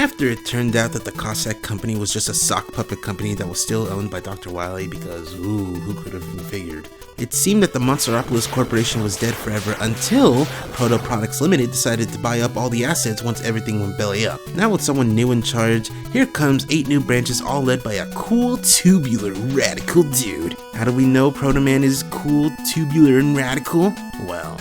After it turned out that the Cossack company was just a sock puppet company that was still owned by Dr. Wily because, who could have figured? It seemed that the Monsteropolis Corporation was dead forever until Proto Products Limited decided to buy up all the assets once everything went belly up. Now with someone new in charge, here comes 8 new branches all led by a cool, tubular, radical dude. How do we know Proto Man is cool, tubular, and radical? Well,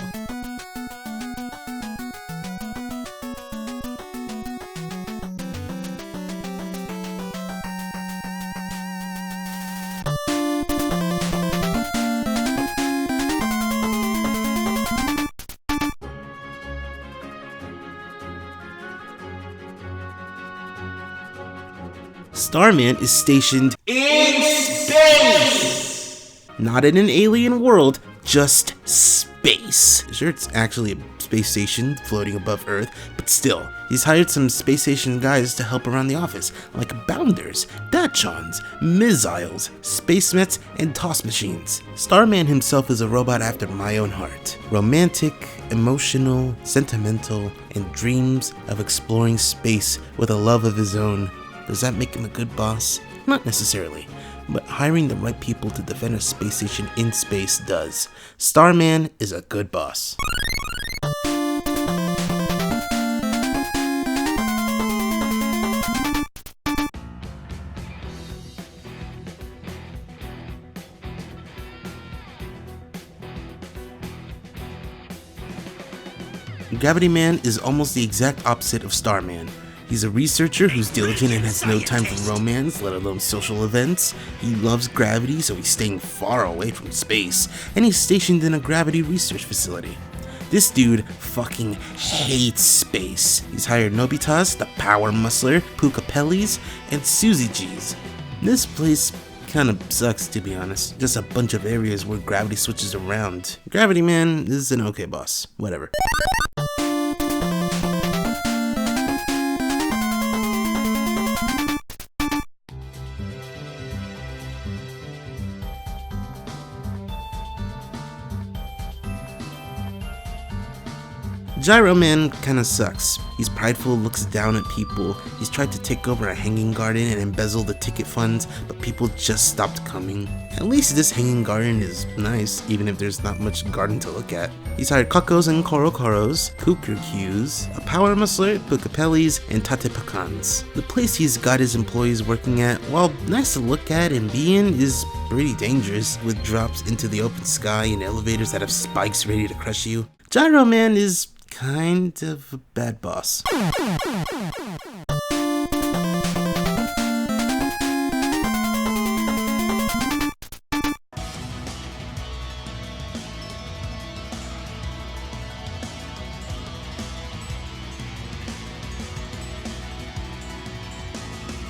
Starman is stationed in space! Not in an alien world, just space. Sure, it's actually a space station floating above Earth, but still, he's hired some space station guys to help around the office, like bounders, dachshunds, missiles, space mets, and toss machines. Starman himself is a robot after my own heart. Romantic, emotional, sentimental, and dreams of exploring space with a love of his own. Does that make him a good boss? Not necessarily, but hiring the right people to defend a space station in space does. Starman is a good boss. Gravity Man is almost the exact opposite of Starman. He's a researcher who's diligent and has no time for romance, let alone social events. He loves gravity, so he's staying far away from space, and he's stationed in a gravity research facility. This dude fucking hates space. He's hired Nobitas, the Power Muscler, Pucapellis, and Susie G's. This place kinda sucks, to be honest. Just a bunch of areas where gravity switches around. Gravity Man is an okay boss. Whatever. Gyro Man kinda sucks. He's prideful, looks down at people. He's tried to take over a hanging garden and embezzle the ticket funds, but people just stopped coming. At least this hanging garden is nice, even if there's not much garden to look at. He's hired Kokos and Korokoros, Kukurkyus, a Power Muscler, Pucapellis, and Tatepakans. The place he's got his employees working at, while nice to look at and be in, is pretty dangerous, with drops into the open sky and elevators that have spikes ready to crush you. Gyro Man is kind of a bad boss.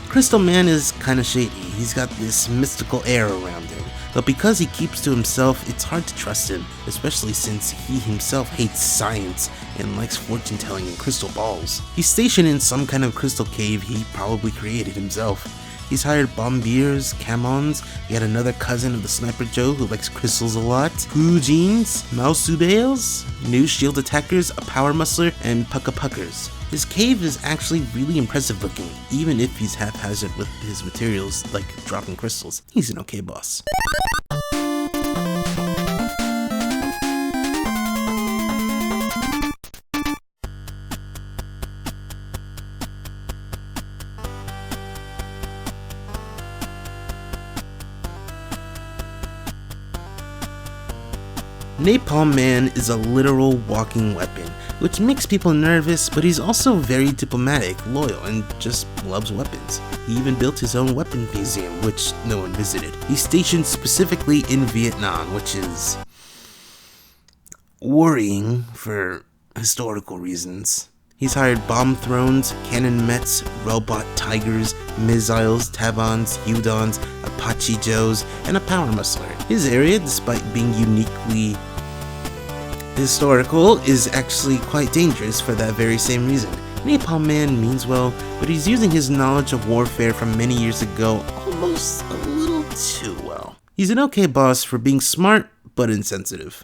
Crystal Man is kinda shady. He's got this mystical air around him. But because he keeps to himself, it's hard to trust him, especially since he himself hates science and likes fortune telling and crystal balls. He's stationed in some kind of crystal cave he probably created himself. He's hired Bombeers, Camons, yet another cousin of the Sniper Joe who likes crystals a lot, Jeans, Mausubeals, new shield attackers, a Power Muscler, and Puckapuckers. His cave is actually really impressive looking, even if he's haphazard with his materials, like dropping crystals. He's an okay boss. Napalm Man is a literal walking weapon, which makes people nervous, but he's also very diplomatic, loyal, and just loves weapons. He even built his own weapon museum, which no one visited. He's stationed specifically in Vietnam, which is worrying for historical reasons. He's hired bomb thrones, cannon mets, robot tigers, missiles, Tavons, Hudons, Apache Joes, and a Power Muscler. His area, despite being uniquely historical, is actually quite dangerous for that very same reason. Napalm Man means well, but he's using his knowledge of warfare from many years ago almost a little too well. He's an okay boss for being smart, but insensitive.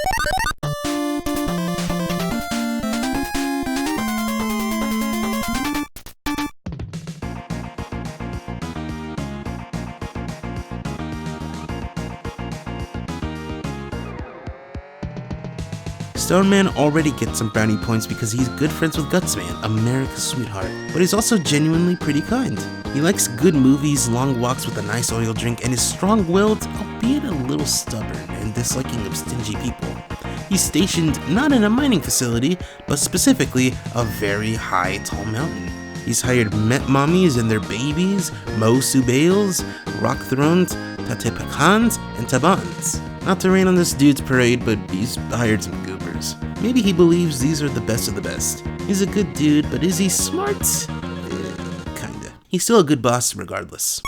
Stone Man already gets some brownie points because he's good friends with Guts Man, America's sweetheart, but he's also genuinely pretty kind. He likes good movies, long walks with a nice oil drink, and is strong-willed, albeit a little stubborn and disliking of stingy people. He's stationed not in a mining facility, but specifically a very high, tall mountain. He's hired Met Mommies and their babies, Mo Subails, Rock Thrones, Tatepakans, and Tabans. Not to rain on this dude's parade, but he's hired some goobers. Maybe he believes these are the best of the best. He's a good dude, but is he smart? Kinda. He's still a good boss regardless.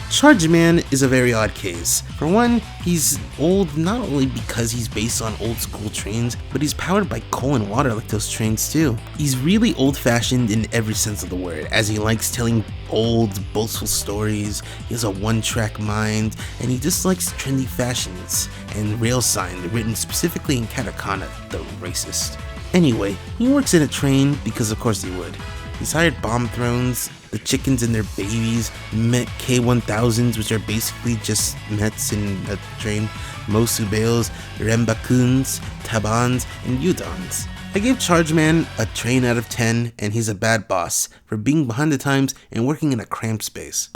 Charge Man is a very odd case. For one, he's old not only because he's based on old school trains, but he's powered by coal and water like those trains too. He's really old fashioned in every sense of the word, as he likes telling old, boastful stories, he has a one-track mind, and he dislikes trendy fashions and rail sign written specifically in katakana, the racist. Anyway, he works in a train because of course he would. He's hired Bomb Thrones, the chickens and their babies, Met K1000s, which are basically just Mets in a train, Mosu Bales, Rembakuns, Tabans, and Udons. I gave Charge Man a train out of 10, and he's a bad boss for being behind the times and working in a cramped space.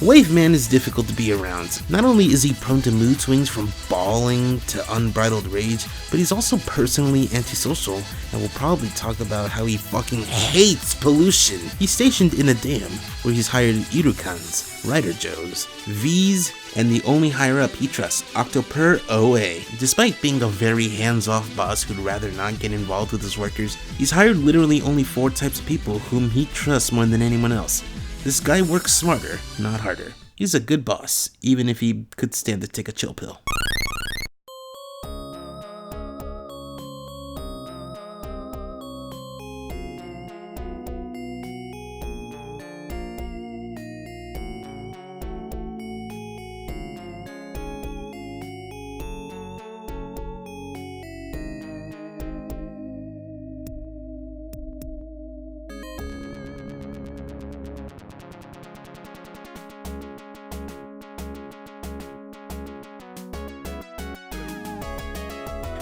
Wave Man is difficult to be around. Not only is he prone to mood swings from bawling to unbridled rage, but he's also personally antisocial and will probably talk about how he fucking hates pollution. He's stationed in a dam where he's hired Irukans, Rider Joes, V's, and the only higher up he trusts, Octoper OA. Despite being a very hands-off boss who'd rather not get involved with his workers, he's hired literally only 4 types of people whom he trusts more than anyone else. This guy works smarter, not harder. He's a good boss, even if he could stand to take a chill pill.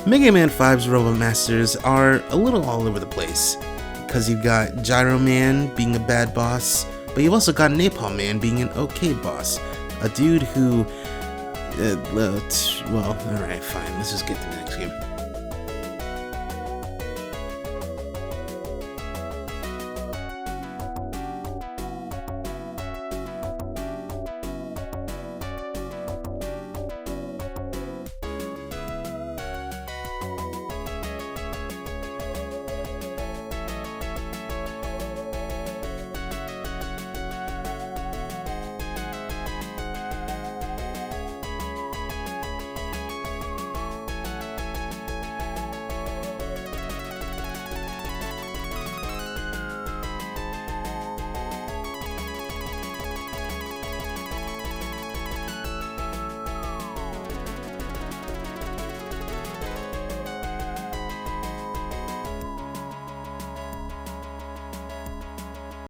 Mega Man 5's Robot Masters are a little all over the place, because you've got Gyro Man being a bad boss, but you've also got Napalm Man being an okay boss. A dude who, well, alright, fine, let's just get to the next game.